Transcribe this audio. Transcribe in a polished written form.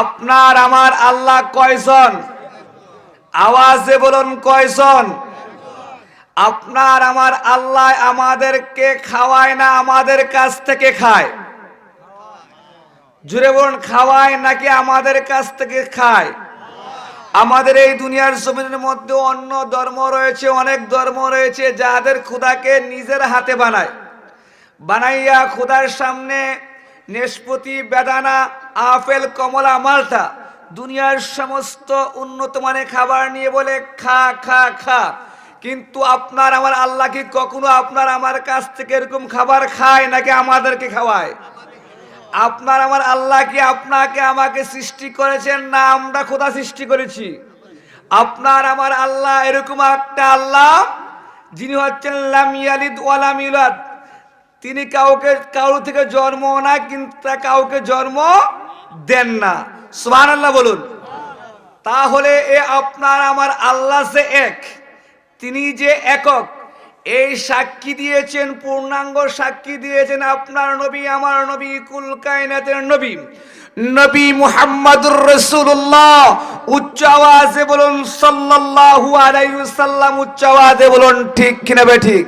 আপনার আমার আল্লাহ কয়জন? আওয়াজে বলুন কয়জন? আপনার আমার আল্লাহ আমাদেরকে খাওয়ায় না আমাদের কাছ থেকে খায়? জুড়ে বলুন, খাওয়ায় নাকি আমাদের কাছ থেকে খায়? আমাদের এই দুনিয়ার জমিনের মধ্যে অন্য ধর্ম রয়েছে, অনেক ধর্ম রয়েছে যাদের খোদাকে নিজের হাতে বানায়, বানাইয়া খোদার সামনে নেশপতি, বেদানা, আপেল, কমলা, মালটা, দুনিয়ার সমস্ত উন্নত মানের খাবার নিয়ে বলে খা খা খা। কিন্তু আপনার আমার আল্লাহ কি কখনো আপনার আমার কাছ থেকে এরকম খাবার খায় নাকি আমাদেরকে খাওয়ায়? আপনার আমার আল্লাহ কি আপনাকে আমাকে সৃষ্টি করেছেন না আমরা খোদা সৃষ্টি করেছি? আপনার আমার আল্লাহ এরকম একটা আল্লাহ যিনি হচ্ছেন লাম ইয়ালিদ ওয়া লাম ইউলাদ। তিনি কারো থেকে জন্ম না, কিন্তু কাউকে জন্ম দেন না। সুবহানাল্লাহ বলুন। তাহলে এ আপনার আমার আল্লাহ যে এক, তিনি যে একক, এই সাক্ষী দিয়েছেন, পূর্ণাঙ্গ সাক্ষী দিয়েছেন আপনার নবী, আমার নবী, কুল কায়নাতের নবী, নবী মুহাম্মদুর রাসূলুল্লাহ। উচ্চ আওয়াজে বলুন সাল্লাল্লাহু আলাইহি ওয়াসাল্লাম, উচ্চ আওয়াজে বলুন ঠিক কিনা বে ঠিক?